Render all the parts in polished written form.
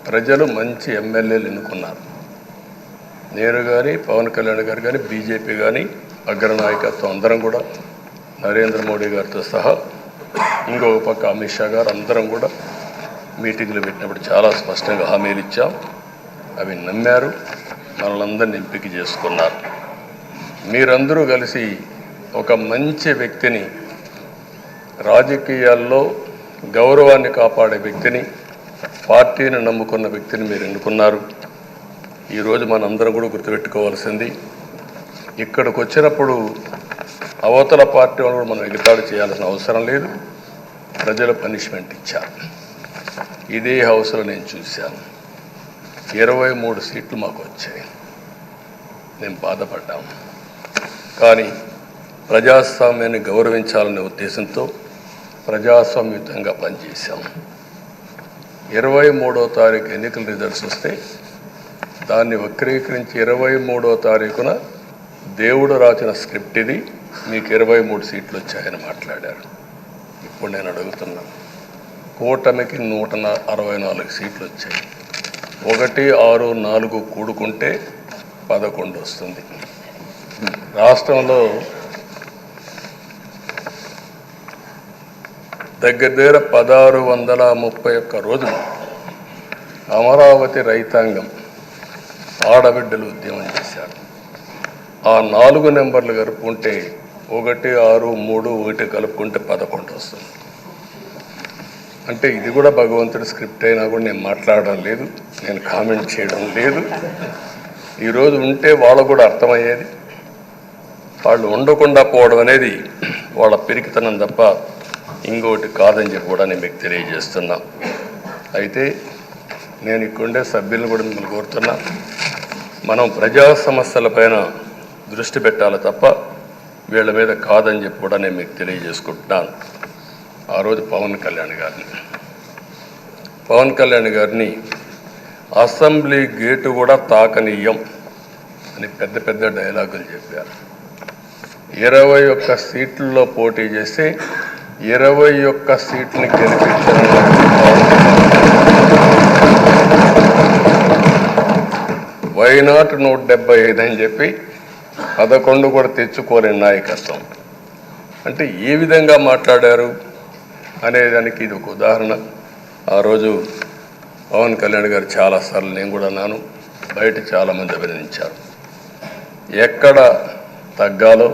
ప్రజలు మంచి ఎమ్మెల్యేలు ఎన్నుకున్నారు. నేను కానీ, పవన్ కళ్యాణ్ గారు కానీ, బీజేపీ కానీ, అగ్రనాయకత్వం అందరం కూడా, నరేంద్ర మోడీ గారితో సహా ఇంకొక పక్క అమిత్ షా గారు అందరం కూడా మీటింగ్లు పెట్టినప్పుడు చాలా స్పష్టంగా హామీలు ఇచ్చాం. అవి నమ్మారు, మనలందరినీ ఎంపిక చేసుకున్నారు. మీరందరూ కలిసి ఒక మంచి వ్యక్తిని, రాజకీయాల్లో గౌరవాన్ని కాపాడే వ్యక్తిని, పార్టీని నమ్ముకున్న వ్యక్తిని మీరు ఎన్నుకున్నారు. ఈరోజు మనందరం కూడా గుర్తుపెట్టుకోవాల్సింది, ఇక్కడికి వచ్చినప్పుడు అవతల పార్టీ వాళ్ళు కూడా మనం ఎగతాళి చేయాల్సిన అవసరం లేదు. ప్రజలు పనిష్మెంట్ ఇచ్చారు. ఇదే హౌస్లో నేను చూశాను. 23 సీట్లు మాకు వచ్చాయి. మేము బాధపడ్డాము. కానీ ప్రజాస్వామ్యాన్ని గౌరవించాలనే ఉద్దేశంతో ప్రజాస్వామ్యుతంగా పనిచేశాం. 23వ తారీఖు ఎన్నికల రిజల్ట్స్ వస్తే దాన్ని వక్రీకరించి 23వ తారీఖున దేవుడు రాసిన స్క్రిప్ట్ ఇది, మీకు 23 సీట్లు వచ్చాయని మాట్లాడారు. ఇప్పుడు నేను అడుగుతున్నాను, కూటమికి 164 సీట్లు వచ్చాయి. 1, 6, 4 కూడుకుంటే 11 వస్తుంది. రాష్ట్రంలో దగ్గర 1631 రోజులు అమరావతి రైతాంగం ఆడబిడ్డలు ఉద్యమం చేశారు. ఆ 4 నెంబర్లు కలుపుకుంటే 1, 6, 3, 1 కలుపుకుంటే 11 వస్తుంది. అంటే ఇది కూడా భగవంతుడి స్క్రిప్ట్ అయినా కూడా నేను మాట్లాడడం లేదు, నేను కామెంట్ చేయడం లేదు. ఈరోజు ఉంటే వాళ్ళకు కూడా అర్థమయ్యేది. వాళ్ళు ఉండకుండా పోవడం అనేది వాళ్ళ పిరికితనం తప్ప ఇంకోటి కాదని చెప్పి కూడా నేను మీకు తెలియజేస్తున్నా. అయితే నేను ఇక్కడుండే సభ్యులను కూడా మిమ్మల్ని కోరుతున్నా, మనం ప్రజా సమస్యలపైన దృష్టి పెట్టాలి తప్ప వీళ్ళ మీద కాదని చెప్పి కూడా నేను మీకు తెలియజేసుకుంటున్నాను. ఆ రోజు పవన్ కళ్యాణ్ గారిని అసెంబ్లీ గేటు కూడా తాకనీయం అని పెద్ద పెద్ద డైలాగులు చెప్పారు. 21 సీట్లలో పోటీ చేస్తే 21 సీట్ని గెలిపించడం వైనాట్ 175 అని చెప్పి 11 కూడా తెచ్చుకోలేని నాయకత్వం. అంటే ఏ విధంగా మాట్లాడారు అనేదానికి ఇది ఒక ఉదాహరణ. ఆ రోజు పవన్ కళ్యాణ్ గారు చాలాసార్లు, నేను కూడా అన్నాను, బయట చాలామంది అభినందించారు. ఎక్కడ తగ్గాలో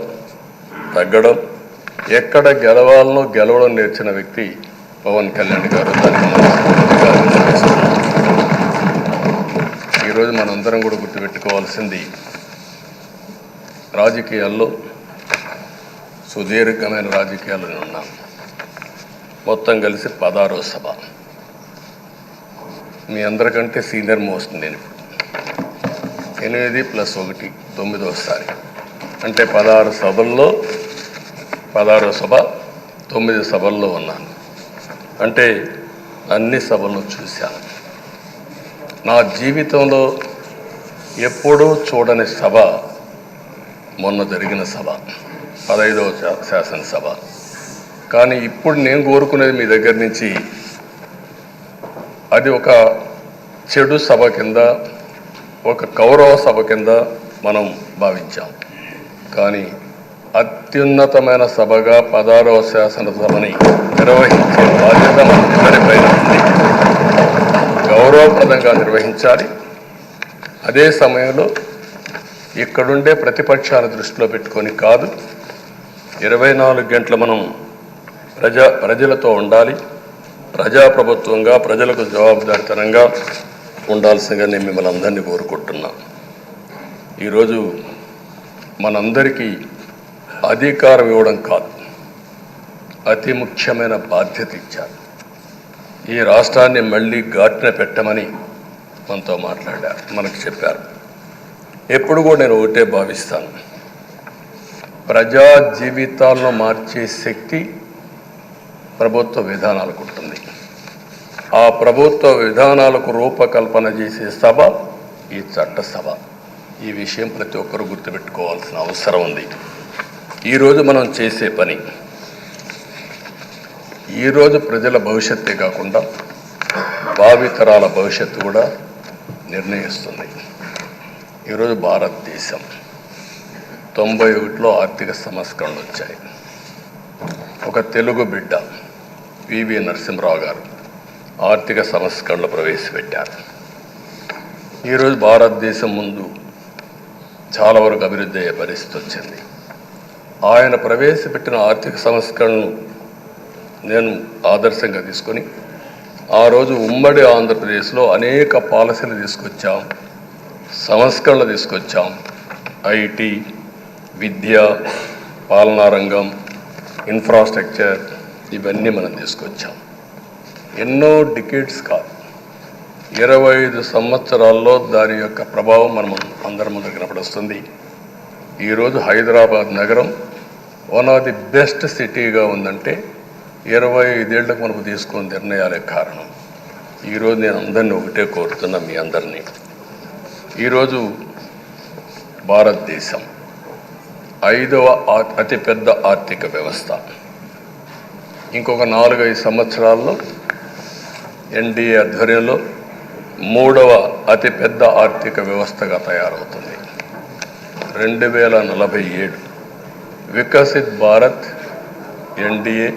తగ్గడం, ఎక్కడ గెలవాలనో గెలవడం నేర్చిన వ్యక్తి పవన్ కళ్యాణ్ గారు. దానికి ఈరోజు మనందరం కూడా గుర్తుపెట్టుకోవాల్సింది, రాజకీయాల్లో సుదీర్ఘమైన రాజకీయాల్లో ఉన్నాం. మొత్తం కలిసి 16వ సభ. మీ అందరికంటే సీనియర్ మోస్ట్ నేను. 8 + 1 9వసారి, అంటే 16 సభల్లో 16వ సభ 9 సభల్లో ఉన్నాను. అంటే అన్ని సభలను చూశాను. నా జీవితంలో ఎప్పుడూ చూడని సభ మొన్న జరిగిన సభ, 15వ శాసనసభ. కానీ ఇప్పుడు నేను కోరుకునేది మీ దగ్గర నుంచి, అది ఒక చెడు సభ కింద, ఒక కౌరవ సభ కింద మనం భావించాం. కానీ అత్యున్నతమైన సభగా 16వ శాసనసభని నిర్వహించే బాధ్యత మనందరిపైన ఉంది. గౌరవప్రదంగా నిర్వహించాలి. అదే సమయంలో ఇక్కడుండే ప్రతిపక్షాల దృష్టిలో పెట్టుకొని కాదు, 24 గంటలు మనం ప్రజలతో ఉండాలి. ప్రజాప్రభుత్వంగా, ప్రజలకు జవాబుదారితనంగా ఉండాల్సిందిగా నేను మిమ్మల్ని అందరినీ కోరుకుంటున్నా. ఈరోజు మనందరికీ అధికారం ఇవ్వడం కాదు, అతి ముఖ్యమైన బాధ్యత ఇచ్చారు. ఈ రాష్ట్రాన్ని మళ్ళీ ఘాటున పెట్టమని మనతో మాట్లాడారు, మనకు చెప్పారు. ఎప్పుడు కూడా నేను ఒకటే భావిస్తాను, ప్రజా జీవితాలను మార్చే శక్తి ప్రభుత్వ విధానాలకు ఉంటుంది. ఆ ప్రభుత్వ విధానాలకు రూపకల్పన చేసే సభ ఈ చట్టసభ. ఈ విషయం ప్రతి ఒక్కరూ గుర్తుపెట్టుకోవాల్సిన అవసరం ఉంది. ఈరోజు మనం చేసే పని, ఈరోజు ప్రజల భవిష్యత్తే కాకుండా భావితరాల భవిష్యత్తు కూడా నిర్ణయిస్తుంది. ఈరోజు భారతదేశం 91లో ఆర్థిక సంస్కరణలు వచ్చాయి. ఒక తెలుగు బిడ్డ పివి నరసింహరావు గారు ఆర్థిక సంస్కరణలు ప్రవేశపెట్టారు. ఈరోజు భారతదేశం ముందు చాలా వరకు అభివృద్ధి అయ్యే పరిస్థితి వచ్చింది. ఆయన ప్రవేశపెట్టిన ఆర్థిక సంస్కరణను నేను ఆదర్శంగా తీసుకొని ఆ రోజు ఉమ్మడి ఆంధ్రప్రదేశ్లో అనేక పాలసీలు తీసుకొచ్చాం, సంస్కరణలు తీసుకొచ్చాం. ఐటీ, విద్య, పాలనా రంగం, ఇన్ఫ్రాస్ట్రక్చర్ ఇవన్నీ మనం తీసుకొచ్చాం. ఎన్నో డికేడ్స్ కాదు, 25 సంవత్సరాల్లో దాని యొక్క ప్రభావం మనం అందరి ముందు కనపడుస్తుంది. ఈరోజు హైదరాబాద్ నగరం వన్ ఆఫ్ ది బెస్ట్ సిటీగా ఉందంటే 25 ఏళ్లకు మనకు తీసుకున్న నిర్ణయాలే కారణం. ఈరోజు నేను అందరినీ ఒకటే కోరుతున్నా, మీ అందరినీ, ఈరోజు భారతదేశం 5వ అతిపెద్ద ఆర్థిక వ్యవస్థ. ఇంకొక 4-5 సంవత్సరాల్లో ఎన్డీఏ ఆధ్వర్యంలో 3వ అతిపెద్ద ఆర్థిక వ్యవస్థగా తయారవుతుంది. 2047 వికసిత్ భారత్ ఎన్డీఏ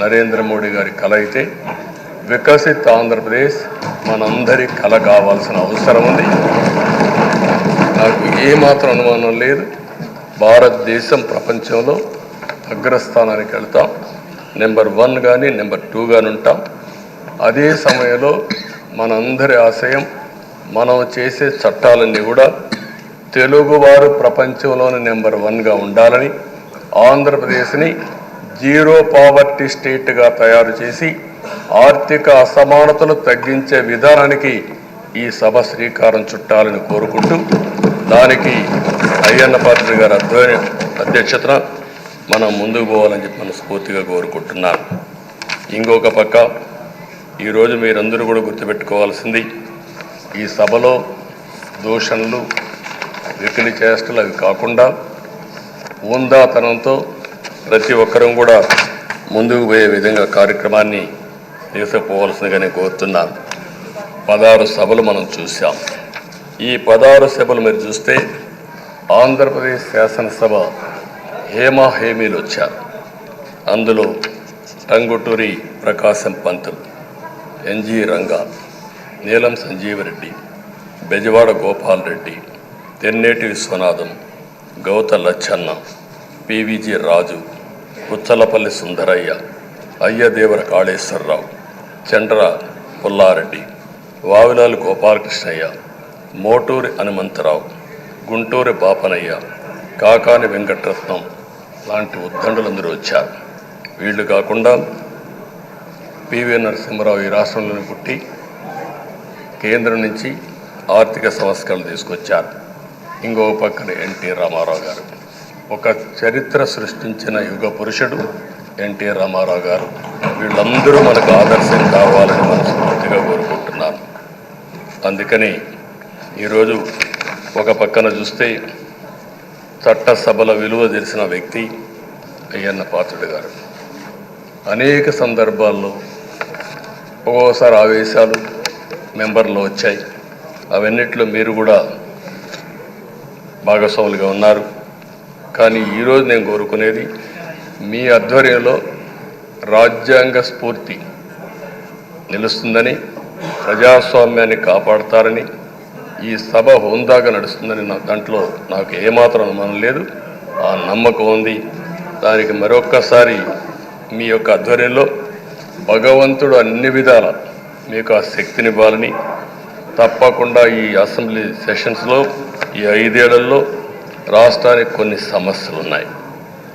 నరేంద్ర మోడీ గారి కల అయితే, వికసిత్ ఆంధ్రప్రదేశ్ మనందరి కల కావాల్సిన అవసరం ఉంది. నాకు ఏమాత్రం అనుమానం లేదు, భారతదేశం ప్రపంచంలో అగ్రస్థానానికి వెళ్తాం. నెంబర్ 1 కానీ నెంబర్ 2 కానీ ఉంటాం. అదే సమయంలో మనందరి ఆశయం, మనం చేసే చట్టాలన్నీ కూడా తెలుగువారు ప్రపంచంలోని నెంబర్ 1గా ఉండాలని, ఆంధ్రప్రదేశ్ని జీరో పావర్టీ స్టేట్గా తయారు చేసి ఆర్థిక అసమానతలు తగ్గించే విధానానికి ఈ సభ శ్రీకారం చుట్టాలని కోరుకుంటూ, దానికి అయ్యన్న పాత్రుడు గారి అధ్యక్షతన మనం ముందుకు పోవాలని చెప్పి మనస్ఫూర్తిగా కోరుకుంటున్నాను. ఇంకొక పక్క ఈరోజు మీరందరూ కూడా గుర్తుపెట్టుకోవాల్సింది, ఈ సభలో దూషణలు, వెకిలి చేష్టలు అవి కాకుండా ఉందాతనంతో ప్రతి ఒక్కరూ కూడా ముందుకు పోయే విధంగా కార్యక్రమాన్ని తీసుకుపోవాల్సిందిగా నేను కోరుతున్నాను. 16 సభలు మనం చూసాం. ఈ 16 సభలు మీరు చూస్తే ఆంధ్రప్రదేశ్ శాసనసభ హేమీలు వచ్చారు. అందులో టంగుటూరి ప్రకాశం పంతులు, ఎన్జి రంగా, నీలం సంజీవరెడ్డి, బెజవాడ గోపాల్ రెడ్డి, తెన్నేటి విశ్వనాథం, గౌత లచ్చన్న, పివిజి రాజు, పుచ్చలపల్లి సుందరయ్య, అయ్యదేవర కాళేశ్వరరావు, చండ్ర పుల్లారెడ్డి, వావిలాలు గోపాలకృష్ణయ్య, మోటూరి హనుమంతరావు, గుంటూరి బాపనయ్య, కాకాని వెంకటరత్నం లాంటి ఉద్దండులందరూ వచ్చారు. వీళ్ళు కాకుండా పివి నరసింహరావు ఈ రాష్ట్రంలోనే పుట్టి కేంద్రం నుంచి ఆర్థిక సంస్కరణలు తీసుకొచ్చారు. ఇంకో పక్కన ఎన్టీ రామారావు గారు, ఒక చరిత్ర సృష్టించిన యుగ పురుషుడు ఎన్టీ రామారావు గారు. వీళ్ళందరూ మనకు ఆదర్శం కావాలని మనస్ఫూర్తిగా కోరుకుంటున్నాను. అందుకని ఈరోజు ఒక పక్కన చూస్తే చట్టసభల విలువ తెలిసిన వ్యక్తి అయ్యన్న పాత్రుడు గారు. అనేక సందర్భాల్లో ఒక్కోసారి ఆవేశాలు మెంబర్లో వచ్చాయి. అవన్నిట్లో మీరు కూడా భాగస్వాములుగా ఉన్నారు. కానీ ఈరోజు నేను కోరుకునేది, మీ ఆధ్వర్యంలో రాజ్యాంగ స్ఫూర్తి నిలుస్తుందని, ప్రజాస్వామ్యాన్ని కాపాడతారని, ఈ సభ హోందాగా నడుస్తుందని దాంట్లో నాకు ఏమాత్రం అనుమానం లేదు. ఆ నమ్మకం ఉంది. దానికి మరొక్కసారి మీ యొక్క ఆధ్వర్యంలో భగవంతుడు అన్ని విధాల మీకు ఆ శక్తినివ్వాలని, తప్పకుండా ఈ అసెంబ్లీ సెషన్స్లో ఈ 5 ఏళ్లలో రాష్ట్రానికి కొన్ని సమస్యలు ఉన్నాయి.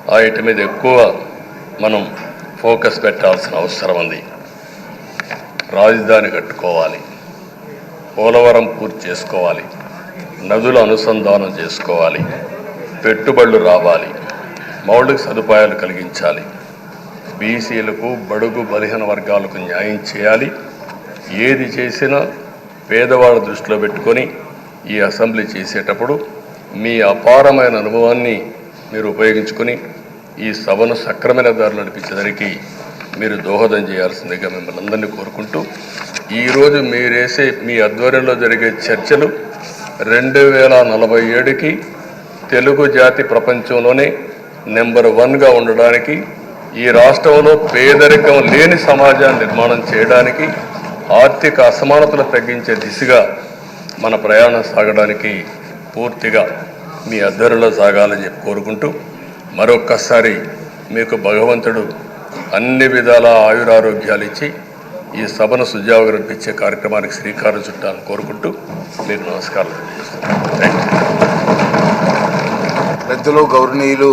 వాటి మీద ఎక్కువ మనం ఫోకస్ పెట్టాల్సిన అవసరం ఉంది. రాజధాని కట్టుకోవాలి, పోలవరం పూర్తి చేసుకోవాలి, నదుల అనుసంధానం చేసుకోవాలి, పెట్టుబడులు రావాలి, మౌలిక సదుపాయాలు కలిగించాలి, బీసీలకు, బడుగు బలహీన వర్గాలకు న్యాయం చేయాలి. ఏది చేసినా పేదవాళ్ళ దృష్టిలో పెట్టుకొని ఈ అసెంబ్లీ చేసేటప్పుడు మీ అపారమైన అనుభవాన్ని మీరు ఉపయోగించుకొని ఈ సభను సక్రమైన దారిలో నడిపించేదానికి మీరు దోహదం చేయాల్సిందిగా మిమ్మల్ని అందరినీ కోరుకుంటూ ఈరోజు మీరేసే మీ ఆధ్వర్యంలో జరిగే చర్చలు 2047కి తెలుగు జాతి ప్రపంచంలోనే నెంబర్ 1గా ఉండడానికి, ఈ రాష్ట్రంలో పేదరికం లేని సమాజాన్ని నిర్మాణం చేయడానికి, ఆర్థిక అసమానతలు తగ్గించే దిశగా మన ప్రయాణం సాగడానికి పూర్తిగా మీ ఆధ్వర్యంలో సాగాలని చెప్పి కోరుకుంటూ, మరొక్కసారి మీకు భగవంతుడు అన్ని విధాల ఆయురారోగ్యాలు ఇచ్చి ఈ సభను సుజావుగా కార్యక్రమానికి శ్రీకారం చుట్టాలని కోరుకుంటూ మీకు నమస్కారం. పెద్దలు గౌరవనీయులు